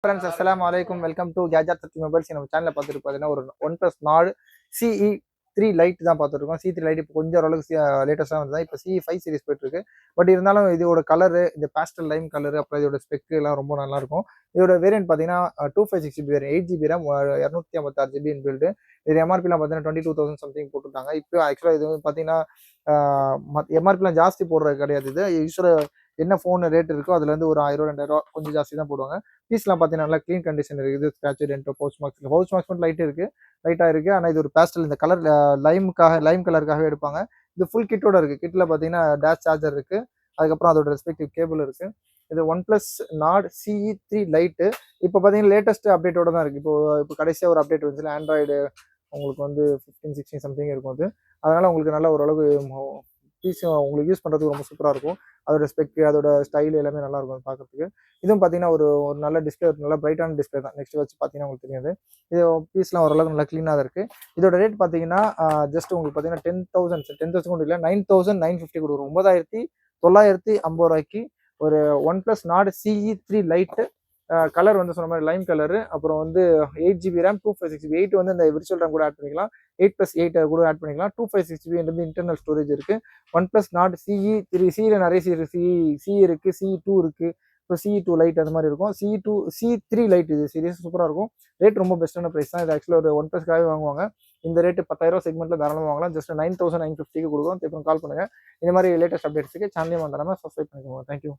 Friends அஸ்ஸலாமு அலைக்கும் welcome to gadget 30 mobiles. நம்ம சேனலில் பார்த்துட்டு பார்த்தீங்கன்னா ஒரு ஒன் ப்ளஸ் நாடு CE3 லைட் தான் பார்த்துருக்கோம். C3 லைட் இப்போ கொஞ்சம் ஓரளவுக்கு லேட்டஸ்ட்டாக வந்து இப்போ CE5 சீரிஸ் போயிட்டு இருக்கு. பட் இருந்தாலும் இதோட கலரு, இந்த பேஸ்டல் லைம் கலரு, அப்புறம் இதோட ஸ்பெக் எல்லாம் ரொம்ப நல்லா இருக்கும். இதோட வேரியன்ட் பார்த்தீங்கன்னா 256GB variant, 8GB RAM, 256GB inbuilt. இது எம்ஆர்பிலாம் பார்த்தீங்கன்னா 22,000 சம்திங் போட்டுருக்காங்க. இப்போ ஆக்சுவலாக இது வந்து பார்த்தீங்கன்னா எம்ஆர்பிலாம் ஜாஸ்தி போடுறது கிடையாது. இது யூஸ்வலாக என்ன ஃபோன் ரேட் இருக்கோ அதுலேருந்து ஒரு 1000 2000 கொஞ்சம் ஜாஸ்தி தான் போடுவாங்க. பீஸ்லாம் பார்த்தீங்கன்னா நல்லா க்ளீன் கண்டிஷன் இருக்குது. ஸ்க்ராட்ச் டென்ட்டோ பவுச் மார்க்ஸ் மட்டும் லைட்டாக இருக்குது. ஆனால் இது ஒரு பேஸ்டல், இந்த கலர் லைம் கலருக்காகவே எடுப்பாங்க. இது ஃபுல் கிட்டோட இருக்குது. கிட்டில் பார்த்தீங்கன்னா டேஷ் சார்ஜர் இருக்குது. அதுக்கப்புறம் அதோட ரெஸ்பெக்டிவ் கேபிள் இருக்குது. இது one plus not CE3 light இப்போ பார்த்தீங்கன்னா லேட்டஸ்ட் அப்டேட்டோட தான் இருக்குது. இப்போ கடைசியாக ஒரு அப்டேட் வந்துச்சுல, ஆண்ட்ராய்டு உங்களுக்கு வந்து 15 16 சம்திங் இருக்கும். அதனால் உங்களுக்கு நல்ல ஓரளவு பீஸ் உங்களுக்கு யூஸ் பண்ணுறதுக்கு ரொம்ப சூப்பராக இருக்கும். அதோட ஸ்பெக், அதோட ஸ்டைல் எல்லாமே நல்லா இருக்கும் பார்க்கறதுக்கு. இதுவும் பார்த்தீங்கன்னா ஒரு ஒரு நல்ல டிஸ்பிளே, நல்ல பிரைட்டான டிஸ்பிளே தான். நெக்ஸ்ட் வச்சு பார்த்தீங்கன்னா உங்களுக்கு தெரியாது. இது பீஸ்லாம் ஓரளவுக்கு நல்லா க்ளீனாக தான் இருக்குது. இதோட ரேட் பார்த்தீங்கன்னா ஜஸ்ட் உங்களுக்கு பார்த்தீங்கன்னா 10,000 கூட இல்லை, 9,950 கொடுக்குறோம். 9,950 ரூபாய்க்கு ஒரு ஒன் ப்ளஸ் நாடு CE3 லைட்டு. கலர் வந்து சொன்ன மாதிரி லைம் கலரு. அப்புறம் வந்து 8GB RAM, 256GB. 8 வந்து இந்த விர்ச்சுவல் RAM கூட ஆட் பண்ணிக்கலாம். 8+8 கூட ஆட் பண்ணிக்கலாம். 256GB இன்டர்னல் ஸ்டோரேஜ் இருக்கு. ஒன் ப்ளஸ் நாட் CE3 சியில் நிறைய சீரிஸ் சி இருக்கு, CE2 இருக்கு, இப்போ CE2 லைட் அந்த மாதிரி இருக்கும். C3 லைட் இது சீரிஸ் சூப்பராக இருக்கும். ரேட் ரொம்ப பெஸ்ட்டான ப்ரைஸ் தான். இது ஆக்சுவலாக ஒரு ஒன் ப்ளஸ்க்காகவே வாங்குவாங்க. இந்த ரேட்டு 10,000 செக்மெண்ட்ல தாராளமாக வாங்கலாம். ஜஸ்ட் 9,950க்கு கொடுக்கும். திருப்பி கால் பண்ணுங்க. இந்த மாதிரி லேட்டஸ்ட் அப்டேட்ஸுக்கு சேனலையும் வந்தாலும் சப்ஸ்கிரைப் பண்ணிக்கோங்க. தேங்க்யூ.